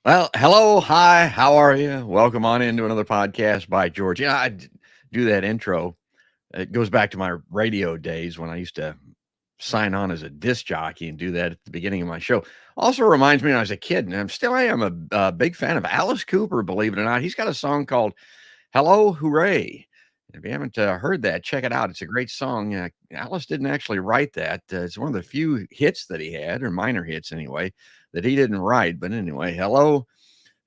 Well, hello, hi, how are you? Welcome on into another podcast by George. Do that intro. It goes back to my radio days when I used to sign on as a disc jockey and do that at the beginning of my show. Also reminds me when I was a kid, and I am a big fan of Alice Cooper, believe it or not. He's got a song called Hello, Hooray. If you haven't heard that, check it out. It's a great song. Alice didn't actually write that. It's one of the few hits that he had, or minor hits anyway, that he didn't write. But anyway, hello,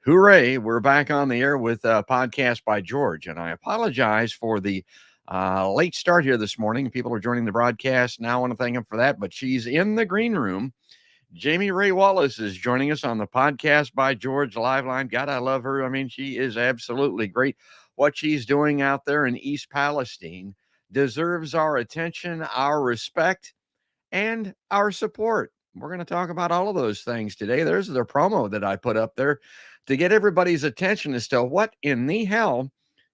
hooray, we're back on the air with a podcast by George. And I apologize for the late start here this morning. People are joining the broadcast now. I want to thank him for that. But she's in the green room. Jamie Ray Wallace is joining us on the podcast by George Live Line. God, I love her. I mean, she is absolutely great. What she's doing out there in East Palestine deserves our attention, our respect, and our support. We're going to talk about all of those things today. There's the promo that I put up there to get everybody's attention as to what in the hell,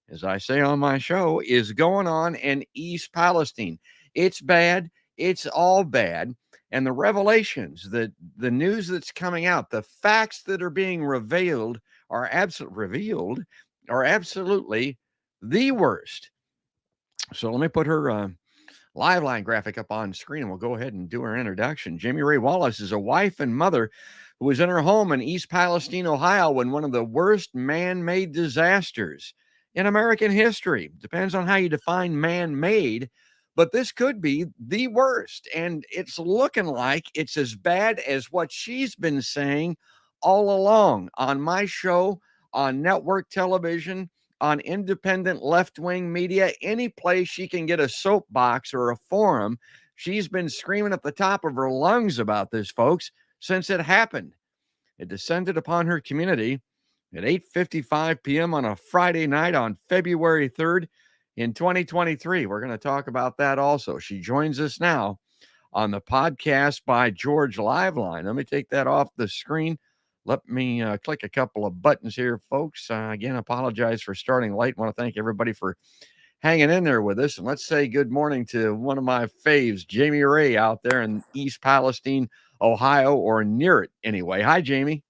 as I say on my show, is going on in East Palestine. It's bad. It's all bad. And the revelations, the news that's coming out, the facts that are being revealed are absolutely the worst. So let me put her live line graphic up on screen, and we'll go ahead and do her introduction. Jamie Ray Wallace is a wife and mother who was in her home in East Palestine, Ohio, when one of the worst man-made disasters in American history. Depends on how you define man-made, but this could be the worst. And it's looking like it's as bad as what she's been saying all along on my show, on network television, on independent left-wing media, any place she can get a soapbox or a forum. She's been screaming at the top of her lungs about this, folks, since it happened. It descended upon her community at 8:55 p.m. on a Friday night on February 3rd in 2023. We're going to talk about that also. She joins us now on the podcast by George Live Line. Let me take that off the screen. Let me click a couple of buttons here, folks. Again, apologize for starting late. Want to thank everybody for hanging in there with us. And let's say good morning to one of my faves, Jamie Ray, out there in East Palestine, Ohio, or near it anyway. Hi, Jamie.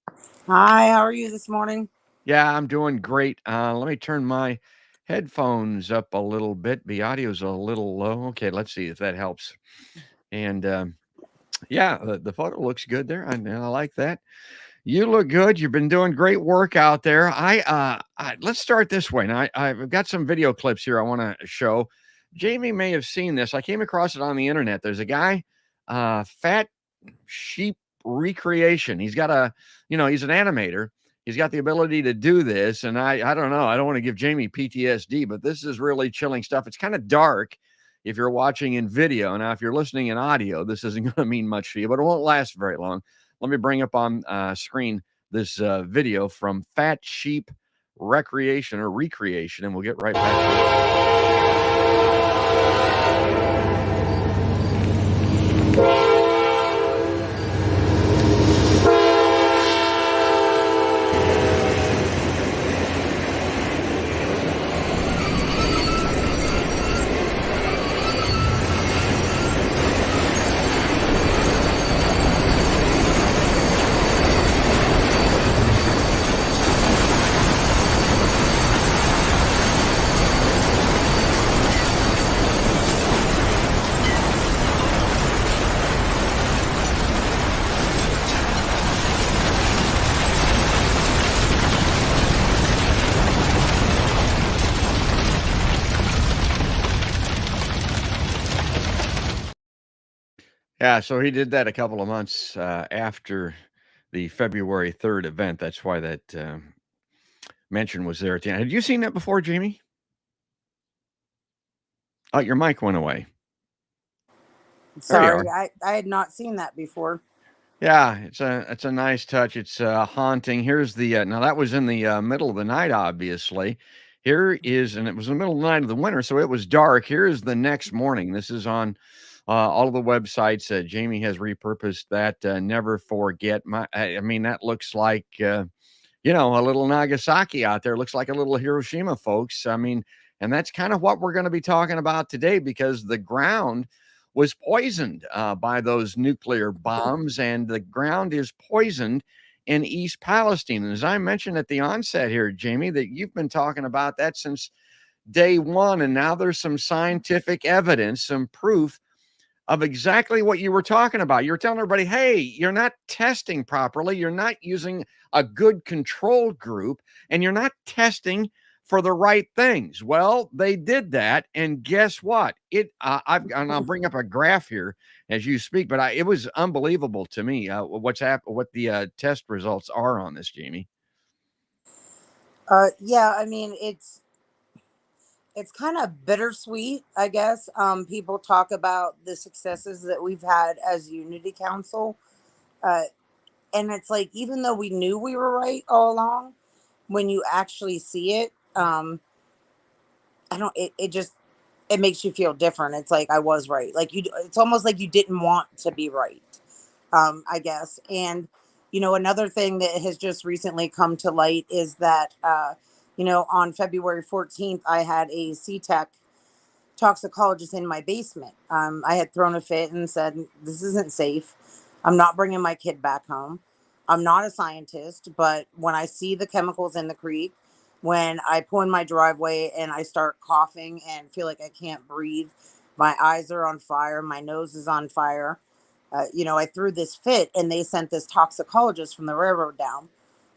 Hi, how are you this morning? Yeah, I'm doing great. Let me turn my headphones up a little bit. The audio's a little low. Okay, let's see if that helps. And yeah, the photo looks good there. I like that. You look good. You've been doing great work out there. Let's start this way. Now, I've got some video clips here I want to show. Jamie may have seen this. I came across it on the internet. There's a guy, Fat Sheep Recreation. He's got he's an animator. He's got the ability to do this. And I don't know. I don't want to give Jamie PTSD, but this is really chilling stuff. It's kind of dark if you're watching in video. Now, if you're listening in audio, this isn't going to mean much to you, but it won't last very long. Let me bring up on screen this video from Fat Sheep Recreation or Recreation, and we'll get right back to it. Yeah, so he did that a couple of months after the February 3rd event. That's why that mention was there at the end. Had you seen that before, Jamie? Oh, your mic went away. There you are. Sorry, I had not seen that before. Yeah, it's a nice touch. It's haunting. Here's the now that was in the middle of the night, obviously. Here is, and it was in the middle of the night of the winter, so it was dark. Here is the next morning. This is on all of the websites. Jamie has repurposed that. Never forget. I mean, that looks like a little Nagasaki out there. Looks like a little Hiroshima, folks. I mean, and that's kind of what we're going to be talking about today, because the ground was poisoned by those nuclear bombs, and the ground is poisoned in East Palestine. And as I mentioned at the onset here, Jamie, that you've been talking about that since day one. And now there's some scientific evidence, some proof of exactly what you were talking about. You're telling everybody, hey, you're not testing properly. You're not using a good control group, and you're not testing for the right things. Well, they did that, and guess what? And I'll bring up a graph here as you speak, but it was unbelievable to me what's happened, what the test results are on this, Jamie. Yeah, I mean it's kind of bittersweet, I guess. People talk about the successes that we've had as Unity Council, uh, and it's like even though we knew we were right all along, when you actually see it, I don't. It just it makes you feel different. It's like I was right. Like you, it's almost like you didn't want to be right. I guess. And another thing that has just recently come to light is that on February 14th, I had a C-Tech toxicologist in my basement. I had thrown a fit and said, "This isn't safe. I'm not bringing my kid back home. I'm not a scientist, but when I see the chemicals in the creek, when I pull in my driveway and I start coughing and feel like I can't breathe, my eyes are on fire, my nose is on fire. I threw this fit, and they sent this toxicologist from the railroad down.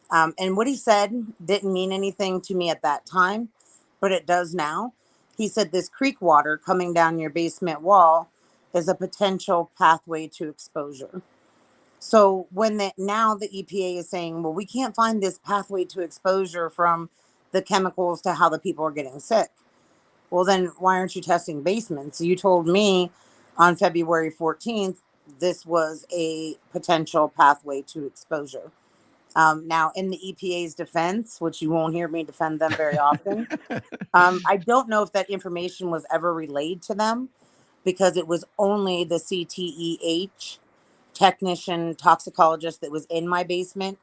And what he said didn't mean anything to me at that time, but it does now. He said this creek water coming down your basement wall is a potential pathway to exposure. So now the EPA is saying, well, we can't find this pathway to exposure from the chemicals to how the people are getting sick. Well, then why aren't you testing basements? You told me on February 14th this was a potential pathway to exposure. Now, in the EPA's defense, which you won't hear me defend them very often, I don't know if that information was ever relayed to them because it was only the CTEH technician toxicologist that was in my basement,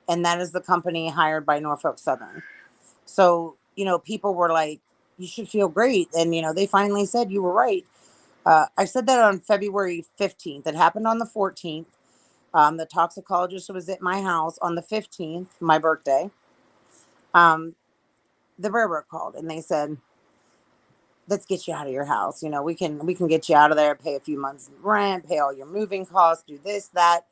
and that is the company hired by Norfolk Southern. So, people were like, you should feel great. And, they finally said you were right. I said that on February 15th. It happened on the 14th. The toxicologist was at my house on the 15th, my birthday. The railroad called and they said, let's get you out of your house. We can get you out of there, pay a few months rent, pay all your moving costs, do this, that.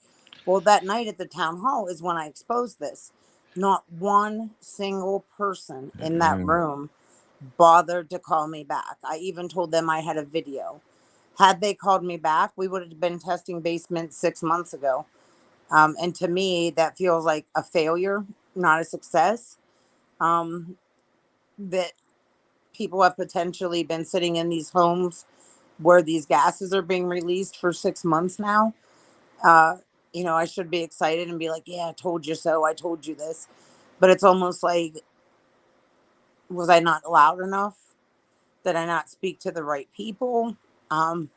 Well, that night at the town hall is when I exposed this. Not one single person in that Mm. room bothered to call me back. I even told them I had a video. Had they called me back, we would have been testing basements 6 months ago. And to me, that feels like a failure, not a success. That people have potentially been sitting in these homes where these gases are being released for 6 months now. Uh, I should be excited and be like, yeah, I told you so. I told you this. But it's almost like, was I not loud enough? Did I not speak to the right people? Um,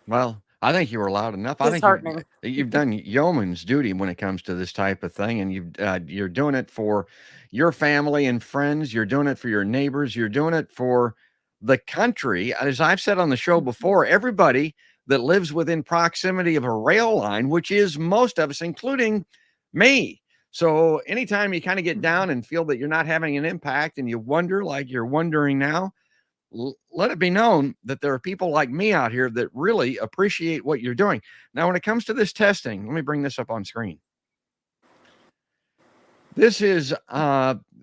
Well, I think you were loud enough. I think Disheartening. you've done yeoman's duty when it comes to this type of thing, and you're doing it for your family and friends. You're doing it for your neighbors. You're doing it for the country. As I've said on the show before, everybody that lives within proximity of a rail line, which is most of us, including me. So anytime you kind of get down and feel that you're not having an impact, and you wonder, like you're wondering now, let it be known that there are people like me out here that really appreciate what you're doing. Now, when it comes to this testing, let me bring this up on screen. This is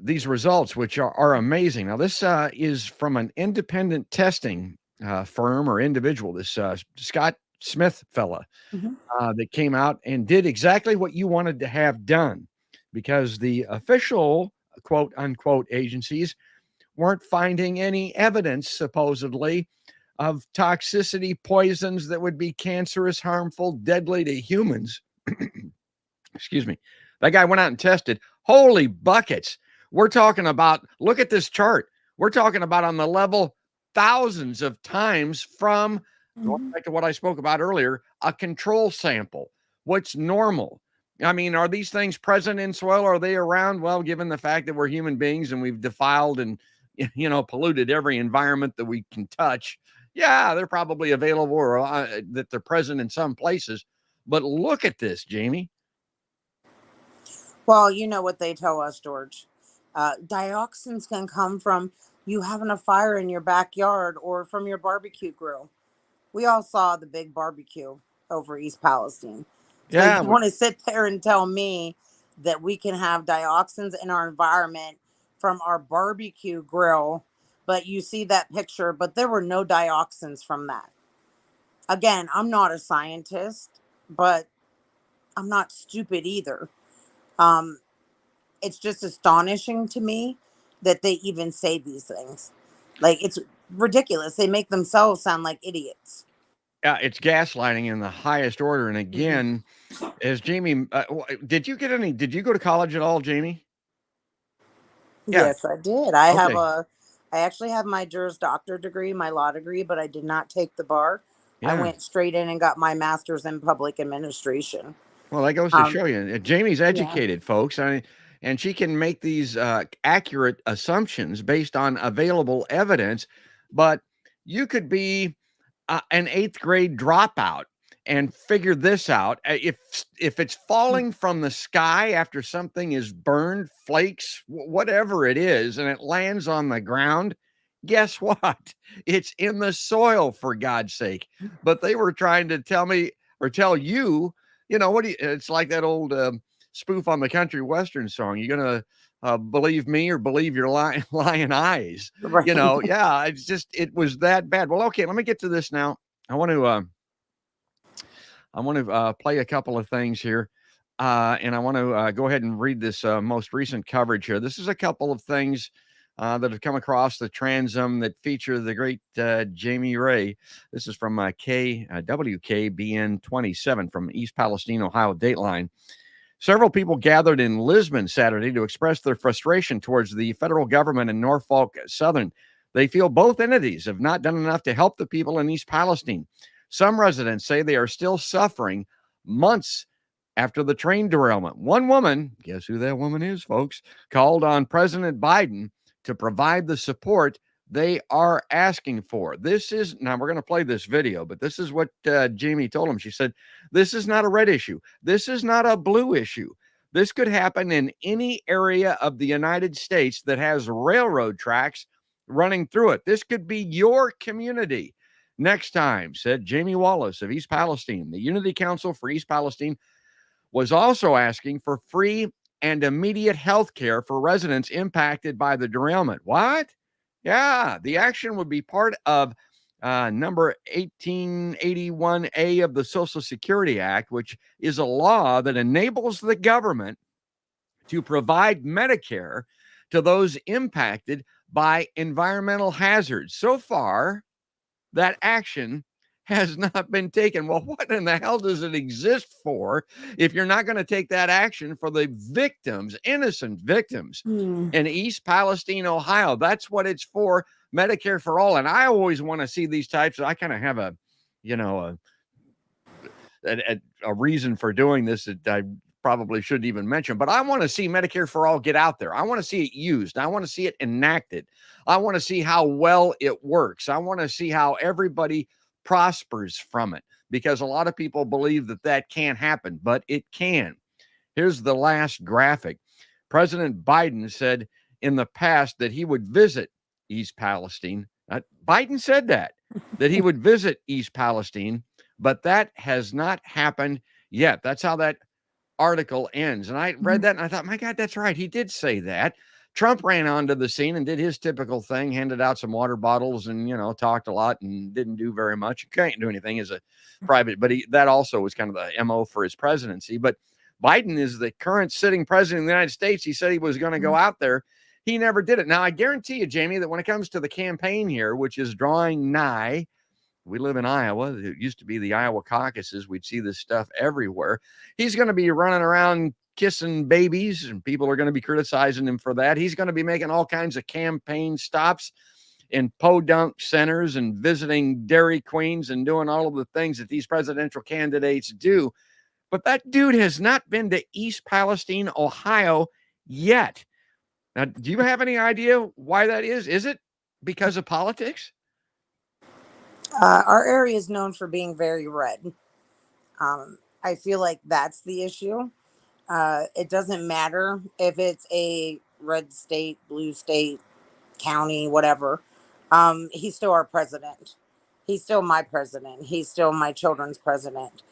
these results, which are amazing. Now, this is from an independent testing firm or individual, this Scott Smith fella Mhm. that came out and did exactly what you wanted to have done, because the official quote unquote agencies weren't finding any evidence, supposedly, of toxicity, poisons that would be cancerous, harmful, deadly to humans. Excuse me. That guy went out and tested. Holy buckets. We're talking about, look at this chart. We're talking about on the level thousands of times from, going Mhm. back to what I spoke about earlier, a control sample. What's normal? I mean, are these things present in soil? Are they around? Well, given the fact that we're human beings and we've defiled and polluted every environment that we can touch, yeah, they're probably available, or that they're present in some places. But look at this, Jamie. Well, you know what they tell us, George. Dioxins can come from you having a fire in your backyard or from your barbecue grill. We all saw the big barbecue over East Palestine. So you Yeah, want to sit there and tell me that we can have dioxins in our environment from our barbecue grill, but you see that picture, but there were no dioxins from that. Again, I'm not a scientist, but I'm not stupid either. Um, it's just astonishing to me that they even say these things. Like, it's ridiculous. They make themselves sound like idiots. yeah, it's gaslighting in the highest order. And Mhm. again, as Jamie, did you get any? Did you go to college at all, Jamie? Yeah. Yes, I did. Okay. I actually have my Juris Doctor degree, my law degree, but I did not take the bar. I Yeah. went straight in and got my master's in public administration. Well, that goes to Um, show you, Jamie's yeah. educated, folks. I mean, and she can make these accurate assumptions based on available evidence. But you could be an eighth grade dropout and figure this out. If it's falling from the sky after something is burned, flakes, whatever it is, and it lands on the ground, guess what? It's in the soil, for God's sake. But they were trying to tell me or tell you, what do you, it's like that old spoof on the country western song. You gonna believe me or believe your lying eyes? Right. Yeah, it was that bad. Well, okay, let me get to this now. I want to play a couple of things here, and I want to go ahead and read this most recent coverage here. This is a couple of things that have come across the transom that feature the great Jamie Ray. This is from WKBN 27 from East Palestine, Ohio Dateline. Several people gathered in Lisbon Saturday to express their frustration towards the federal government in Norfolk Southern. They feel both entities have not done enough to help the people in East Palestine. Some residents say they are still suffering months after the train derailment. One woman, guess who that woman is, folks, called on President Biden to provide the support they are asking for. This is now we're going to play this video, but this is what Jamie told him. She said, "This is not a red issue. This is not a blue issue. This could happen in any area of the United States that has railroad tracks running through it. This could be your community." Next time, said Jamie Wallace of East Palestine, the Unity Council for East Palestine was also asking for free and immediate health care for residents impacted by the derailment. What? Yeah, the action would be part of number 1881A of the Social Security Act, which is a law that enables the government to provide Medicare to those impacted by environmental hazards. So far, that action has not been taken. Well, what in the hell does it exist for if you're not going to take that action for the victims, innocent victims Hmm. in East Palestine, Ohio? That's what it's for, Medicare for all. And I always want to see these types. I kind of have you know, a reason for doing this that I probably shouldn't even mention, but I want to see Medicare for all get out there. I want to see it used. I want to see it enacted. I want to see how well it works. I want to see how everybody prospers from it because a lot of people believe that that can't happen, but it can. Here's the last graphic. President Biden said in the past that he would visit East Palestine. Biden said that he would visit East Palestine, but that has not happened yet. That's how that article ends. And I read that and I thought, my God, that's right. He did say that. Trump ran onto the scene and did his typical thing, handed out some water bottles and, talked a lot and didn't do very much. Can't do anything as a private, but that also was kind of the MO for his presidency. But Biden is the current sitting president of the United States. He said he was going to go out there. He never did it. Now, I guarantee you, Jamie, that when it comes to the campaign here, which is drawing nigh, we live in Iowa. It used to be the Iowa caucuses. We'd see this stuff everywhere. He's going to be running around kissing babies, and people are going to be criticizing him for that. He's going to be making all kinds of campaign stops in podunk centers and visiting Dairy Queens and doing all of the things that these presidential candidates do. But that dude has not been to East Palestine, Ohio yet. Now, do you have any idea why that is? Is it because of politics? Our area is known for being very red. I feel like that's the issue. It doesn't matter if it's a red state, blue state, county, whatever. He's still our president. He's still my president. He's still my children's president.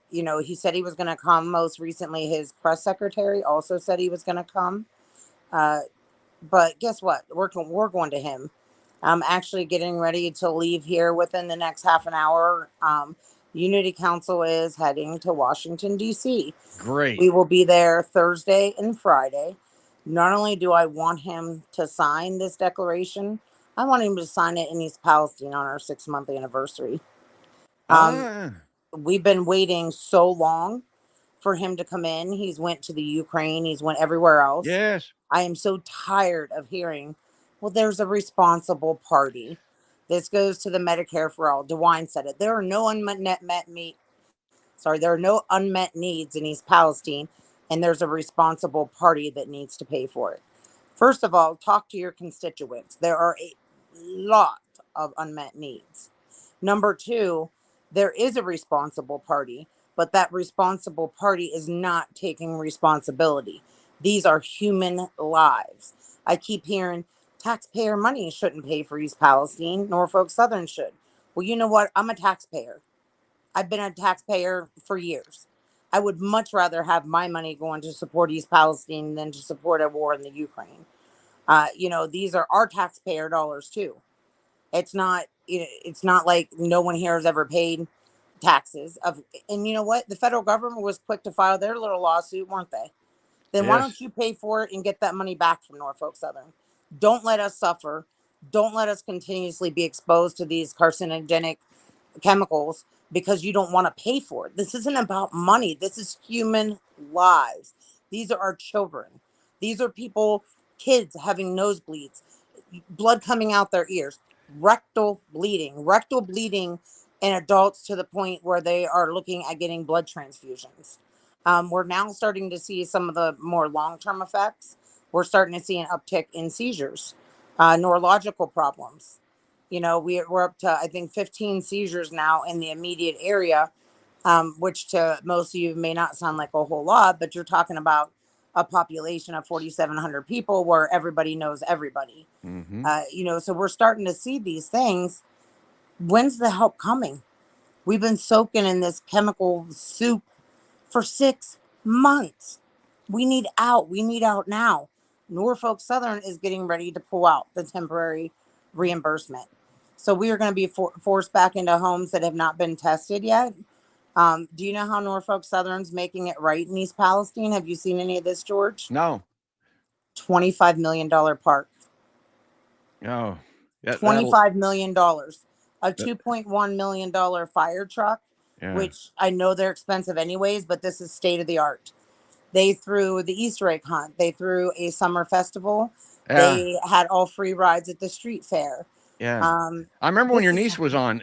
He said he was going to come. Most recently, his press secretary also said he was going to come. Uh, but guess what? We're going to him. I'm actually getting ready to leave here within the next half an hour. Unity Council is heading to Washington, D.C. Great. We will be there Thursday and Friday. Not only do I want him to sign this declaration, I want him to sign it in East Palestine on our 6-month anniversary. Um, Ah, we've been waiting so long for him to come in. He's went to the Ukraine. He's went everywhere else. yes. I am so tired of hearing, well, there's a responsible party. This goes to the Medicare for all. DeWine said it. There are no unmet needs in East Palestine, and there's a responsible party that needs to pay for it. First of all, talk to your constituents. There are a lot of unmet needs. Number two, there is a responsible party, but that responsible party is not taking responsibility. These are human lives. I keep hearing taxpayer money shouldn't pay for East Palestine. Norfolk Southern should. Well, you know what? I'm a taxpayer. I've been a taxpayer for years. I would much rather have my money going to support East Palestine than to support a war in the Ukraine. These are our taxpayer dollars too. It's not like no one here has ever paid taxes of. And you know what? The federal government was quick to file their little lawsuit, weren't they? Then why Yes. don't you pay for it and get that money back from Norfolk Southern? Don't let us suffer. Don't let us continuously be exposed to these carcinogenic chemicals because you don't want to pay for it. This isn't about money. This is human lives. These are our children. These are people, kids having nosebleeds, blood coming out their ears, rectal bleeding in adults to the point where they are looking at getting blood transfusions. We're now starting to see some of the more long-term effects. We're starting to see an uptick in seizures, neurological problems. We're up to, I think, 15 seizures now in the immediate area, which to most of you may not sound like a whole lot, but you're talking about a population of 4,700 people where everybody knows everybody. Mm-hmm. So we're starting to see these things. When's the help coming? We've been soaking in this chemical soup for 6 months. We need out. We need out now. Norfolk Southern is getting ready to pull out the temporary reimbursement. So we are going to be forced back into homes that have not been tested yet. Do you know how Norfolk Southern's making it right in East Palestine? Have you seen any of this, George? No. $25 million park. Oh, yeah, $25 million. A that, $2.1 million fire truck, yeah, which I know they're expensive anyways, but this is state of the art. They threw the Easter egg hunt. They threw a summer festival. yeah, They had all free rides at the street fair. yeah. Um, I remember when this your is niece was on,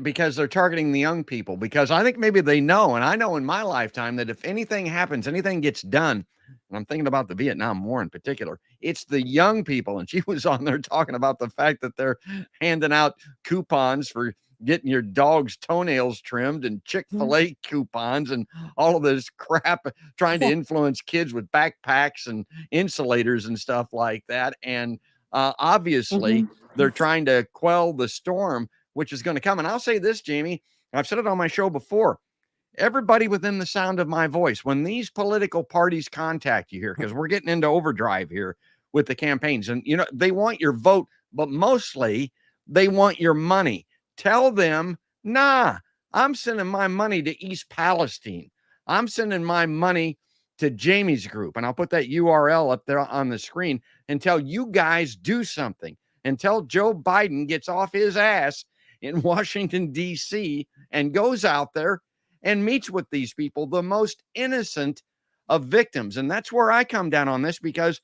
because they're targeting the young people. Because I think maybe they know, and I know in my lifetime that if anything happens, anything gets done, and I'm thinking about the Vietnam War in particular, it's the young people. And she was on there talking about the fact that they're handing out coupons for getting your dog's toenails trimmed and Chick-fil-A coupons and all of this crap, trying to influence kids with backpacks and insulators and stuff like that. And obviously, they're trying to quell the storm, which is going to come. And I'll say this, Jamie, I've said it on my show before. Everybody within the sound of my voice, when these political parties contact you here, because we're getting into overdrive here with the campaigns, and they want your vote, but mostly they want your money. Tell them, nah, I'm sending my money to East Palestine. I'm sending my money to Jamie's group. And I'll put that URL up there on the screen until you guys do something, until Joe Biden gets off his ass in Washington, D.C. and goes out there and meets with these people, the most innocent of victims. And that's where I come down on this because,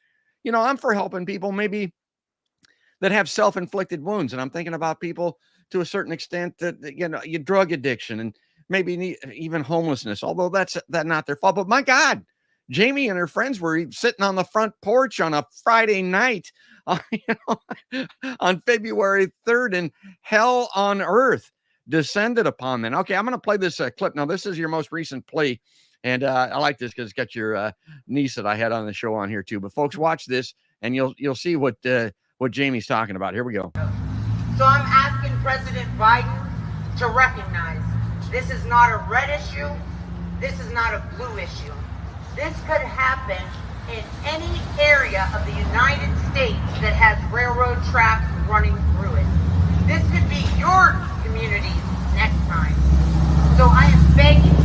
I'm for helping people maybe that have self-inflicted wounds. And I'm thinking about people to a certain extent that, your drug addiction and maybe even homelessness, although that's not their fault. But my God, Jamie and her friends were sitting on the front porch on a Friday night, on February 3rd, and hell on earth descended upon them. Okay, I'm going to play this clip. Now, this is your most recent plea. And I like this because it's got your niece that I had on the show on here too. But folks, watch this, and you'll see what Jamie's talking about. Here we go. So I'm asking President Biden to recognize this is not a red issue. This is not a blue issue. This could happen in any area of the United States that has railroad tracks running through it. This could be your community next time. So I am begging.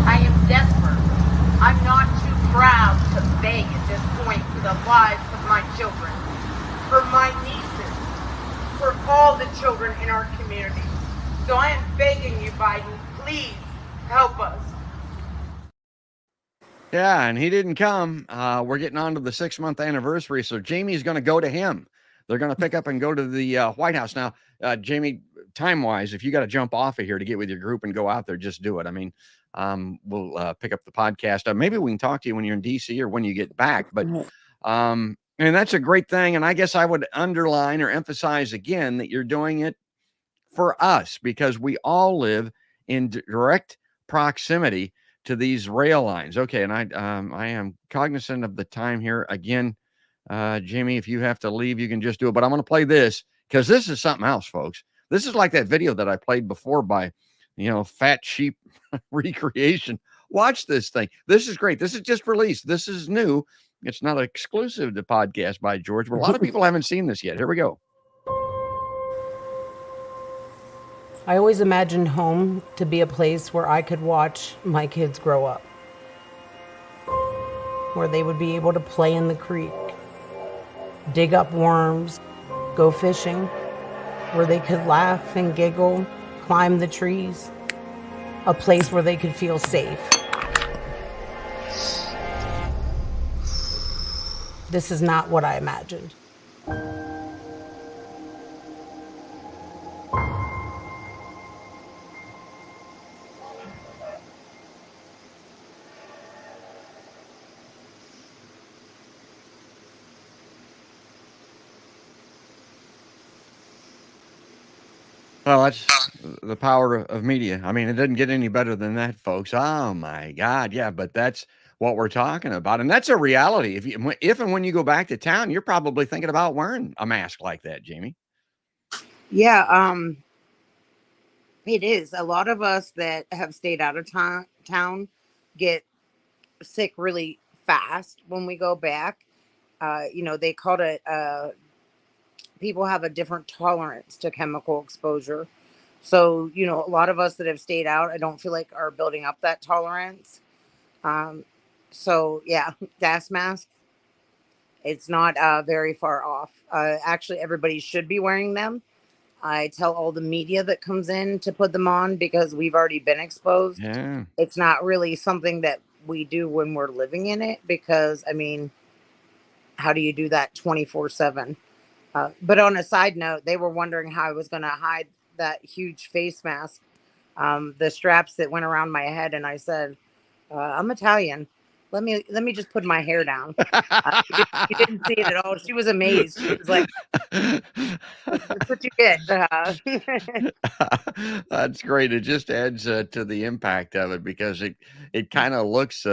I am desperate. I'm not too proud to beg at this point for the lives of my children, for my nieces, for all the children in our community. So I am begging you, Biden, please help us. Yeah, and he didn't come. We're getting on to the 6-month anniversary, so Jamie's going to go to him. They're going to pick up and go to the White House. Now, Jamie, time-wise, if you got to jump off of here to get with your group and go out there, just do it. I mean, we'll pick up the podcast. Maybe we can talk to you when you're in D.C. or when you get back. But and that's a great thing. And I guess I would underline or emphasize again that you're doing it for us because we all live in direct proximity to these rail lines. Okay, and I am cognizant of the time here. Again, Jamie, if you have to leave, you can just do it. But I'm going to play this because this is something else, folks. This is like that video that I played before by, Fat Sheep Recreation. Watch this thing. This is great. This is just released. This is new. It's not exclusive to Podcast by George, but a lot of people haven't seen this yet. Here we go. I always imagined home to be a place where I could watch my kids grow up, where they would be able to play in the creek, dig up worms, go fishing, where they could laugh and giggle, climb the trees, a place where they could feel safe. This is not what I imagined. Well, that's the power of media. I mean, it doesn't get any better than that, folks. Oh my God. Yeah, but that's what we're talking about. And that's a reality. If and when you go back to town, you're probably thinking about wearing a mask like that, Jamie. Yeah, it is. A lot of us that have stayed out of town get sick really fast when we go back. They called it people have a different tolerance to chemical exposure. So, a lot of us that have stayed out, I don't feel like are building up that tolerance. So yeah, gas mask, it's not very far off. Actually, everybody should be wearing them. I tell all the media that comes in to put them on because we've already been exposed. Yeah. It's not really something that we do when we're living in it because, I mean, how do you do that 24/7? But on a side note, they were wondering how I was going to hide that huge face mask, the straps that went around my head. And I said, I'm Italian. Let me just put my hair down. You didn't see it at all. She was amazed. She was like, "That's what you get." That's great. It just adds to the impact of it because it kind of looks,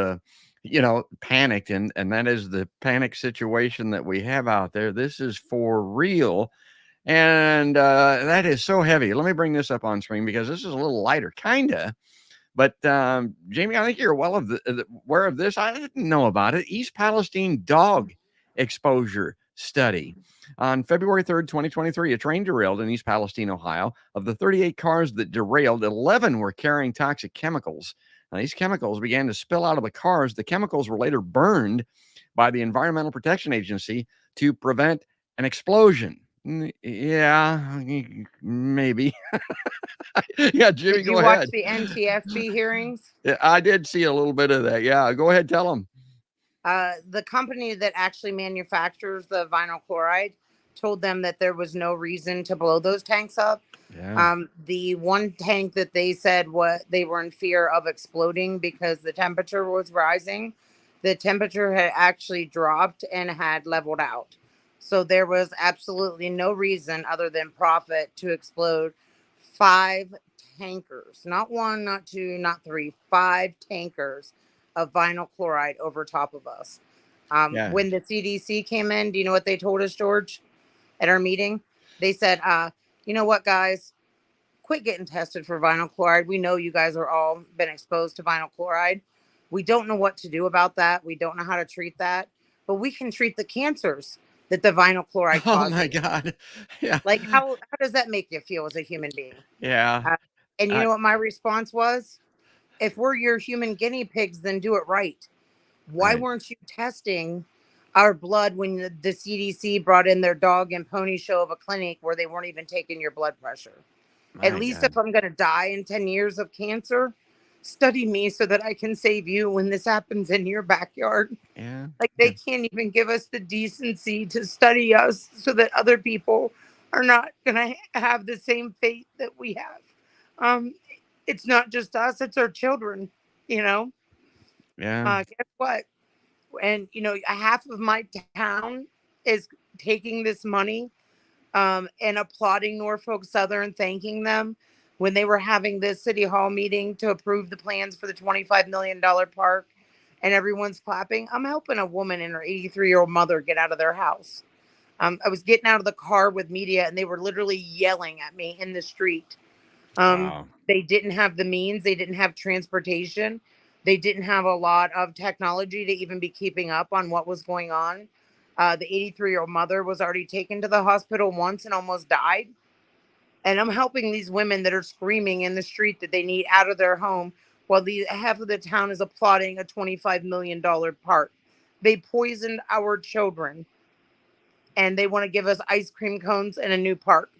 panicked, and that is the panic situation that we have out there. This is for real, and that is so heavy. Let me bring this up on screen because this is a little lighter, kinda. But Jamie, I think you're well aware of this. I didn't know about it. East Palestine dog exposure study. On February 3rd, 2023, a train derailed in East Palestine, Ohio. Of the 38 cars that derailed, 11 were carrying toxic chemicals. Now, these chemicals began to spill out of the cars. The chemicals were later burned by the Environmental Protection Agency to prevent an explosion. Yeah, maybe. Yeah, Jimmy, Did you go watch ahead. the NTFB hearings? Yeah, I did see a little bit of that. Yeah, go ahead, tell them. The company that actually manufactures the vinyl chloride told them that there was no reason to blow those tanks up. Yeah. The one tank that they said what they were in fear of exploding because the temperature was rising, the temperature had actually dropped and had leveled out. So there was absolutely no reason other than profit to explode 5 tankers, not 1, not 2, not 3, 5 tankers of vinyl chloride over top of us. Yeah. When the CDC came in, do you know what they told us, George, at our meeting? They said, you know what, guys? Quit getting tested for vinyl chloride. We know you guys are all been exposed to vinyl chloride. We don't know what to do about that. We don't know how to treat that, but we can treat the cancers that the vinyl chloride Oh my causes. God. Yeah. Like, how does that make you feel as a human being? Yeah. Uh, and you I, know what my response was? If we're your human guinea pigs, then do it right. Why right. weren't you testing our blood when the CDC brought in their dog and pony show of a clinic where they weren't even taking your blood pressure? At My least God. if I'm going to die in 10 years of cancer, study me so that I can save you when this happens in your backyard. Yeah. Like, Yeah. they can't even give us the decency to study us so that other people are not going to have the same fate that we have. Um, it's not just us, it's our children, you know. Yeah. Guess what? And, you know, half of my town is taking this money and applauding Norfolk Southern, thanking them when they were having this city hall meeting to approve the plans for the $25 million park, and everyone's clapping. I'm helping a woman and her 83-year-old mother get out of their house. I was getting out of the car with media, and they were literally yelling at me in the street. Wow. They didn't have the means, they didn't have transportation, they didn't have a lot of technology to even be keeping up on what was going on. The 83-year-old mother was already taken to the hospital once and almost died. And I'm helping these women that are screaming in the street that they need out of their home while the half of the town is applauding a $25 million park. They poisoned our children and they want to give us ice cream cones and a new park.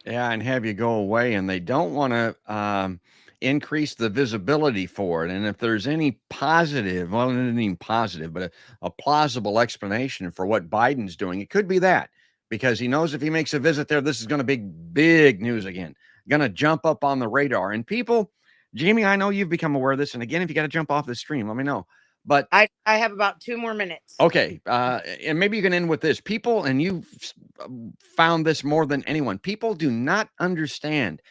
Yeah, and have you go away, and they don't want to increase the visibility for it. And if there's any positive, well, it isn't even positive, but a plausible explanation for what Biden's doing, it could be that because he knows if he makes a visit there, this is going to be big news again, going to jump up on the radar. And people, Jamie, I know you've become aware of this. And again, if you got to jump off the stream, let me know. But I have about 2 more minutes. okay, and maybe you can end with this. People, and you've found this more than anyone, people do not understand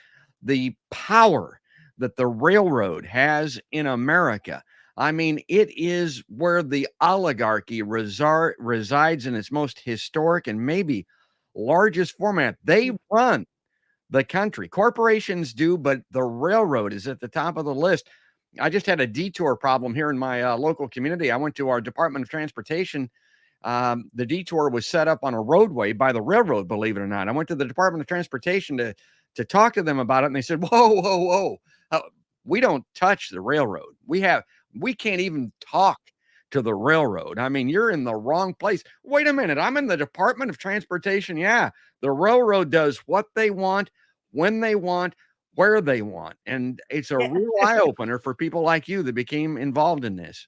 the power that the railroad has in America. I mean, it is where the oligarchy resides in its most historic and maybe largest format. They run the country. Corporations do, but the railroad is at the top of the list. I just had a detour problem here in my local community. I went to our Department of Transportation. The detour was set up on a roadway by the railroad, believe it or not. I went to the Department of Transportation to talk to them about it, and they said, "Whoa, whoa, whoa! We don't touch the railroad. We can't even talk to the railroad. I mean, you're in the wrong place. Wait a minute, I'm in the Department of Transportation. Yeah, the railroad does what they want, when they want, where they want, and it's a Yeah. real eye opener for people like you that became involved in this."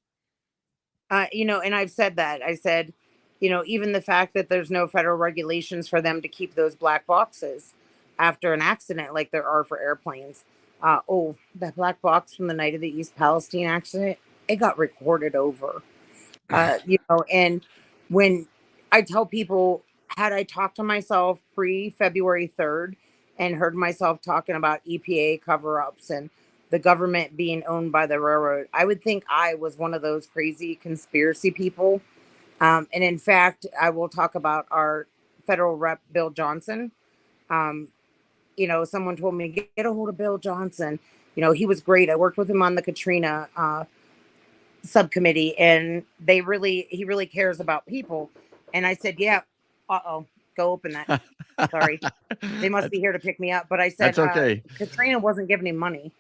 You know, and I've said that. I said, you know, even the fact that there's no federal regulations for them to keep those black boxes after an accident like there are for airplanes. Oh, that black box from the night of the East Palestine accident, it got recorded over. You know, and when I tell people, had I talked to myself pre February 3rd and heard myself talking about EPA cover ups and the government being owned by the railroad, I would think I was one of those crazy conspiracy people. And in fact, I will talk about our federal rep, Bill Johnson. Um, you know, someone told me, get a hold of Bill Johnson. You know, he was great. I worked with him on the Katrina subcommittee, and he really cares about people. And I said, yeah. Uh-oh, go open that. Sorry, they must that's, be here to pick me up. But I said, that's okay. Katrina wasn't giving him money.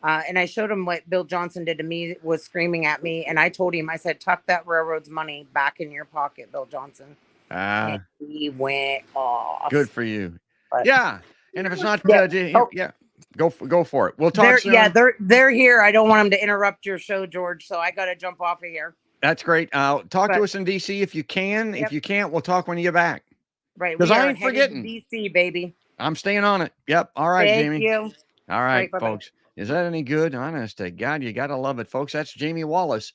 And I showed him what Bill Johnson did to me, was screaming at me. And I told him, I said, tuck that railroad's money back in your pocket, Bill Johnson. And he went off. Good for you. But, Yeah. And if it's not, yeah. yeah, go for it. We'll talk soon. Yeah, they're here. I don't want them to interrupt your show, George. So I got to jump off of here. That's great. Talk to us in DC if you can. Yep. If you can't, we'll talk when you get back. Right. Because We I are ain't headed forgetting. to DC, baby. I'm staying on it. Yep. All right, Thank Jamie. you. All right, Bye-bye. folks. Is that any good? Honest to God, you got to love it, folks. That's Jamie Wallace.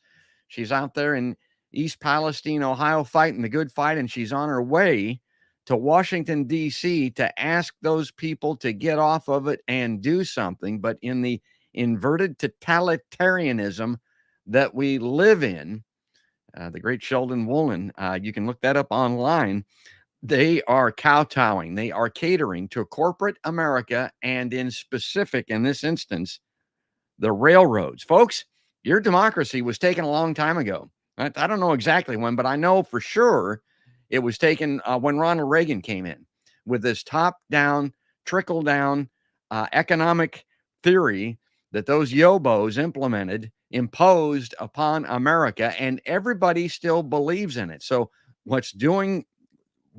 She's out there in East Palestine, Ohio, fighting the good fight, and she's on her way to Washington, D.C. to ask those people to get off of it and do something. But in the inverted totalitarianism that we live in, the great Sheldon Woolen, you can look that up online. They are kowtowing, they are catering to corporate America, and in specific, in this instance, the railroads. Folks, your democracy was taken a long time ago. I don't know exactly when, but I know for sure it was taken when Ronald Reagan came in with this top-down, trickle-down economic theory that those yobos implemented, imposed upon America, and everybody still believes in it. So what's doing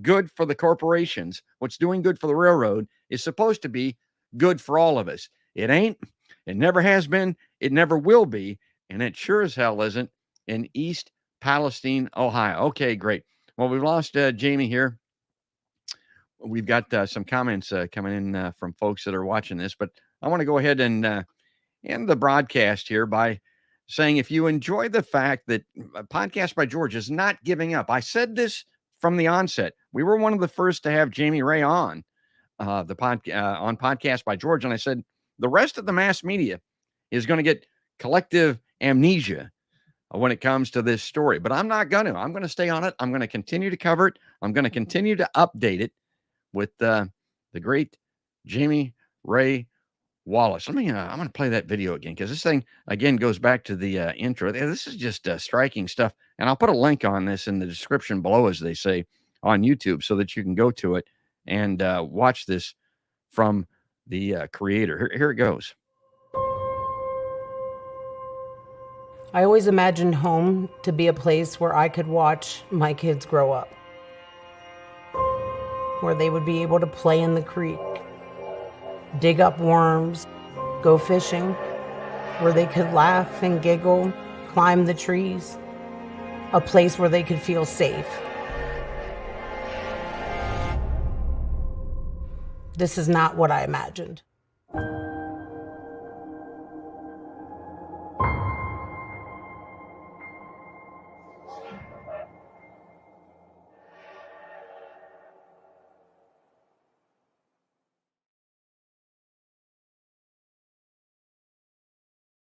good for the corporations, what's doing good for the railroad is supposed to be good for all of us. It ain't, it never has been, it never will be, and it sure as hell isn't in East Palestine, Ohio. Okay, great. Well, we've lost Jamie here. We've got some comments coming in from folks that are watching this, but I want to go ahead and end the broadcast here by saying if you enjoy the fact that Podcast by George is not giving up. I said this from the onset. We were one of the first to have Jamie Ray on on Podcast by George, and I said the rest of the mass media is going to get collective amnesia when it comes to this story. But I'm not going to. I'm going to stay on it. I'm going to continue to cover it. I'm going to continue to update it with the great Jamie Ray Wallace. I'm going to play that video again because this thing, again, goes back to the intro. This is just striking stuff. And I'll put a link on this in the description below, as they say, on YouTube so that you can go to it and watch this from the creator. Here it goes. I always imagined home to be a place where I could watch my kids grow up, where they would be able to play in the creek, dig up worms, go fishing, where they could laugh and giggle, climb the trees, a place where they could feel safe. This is not what I imagined.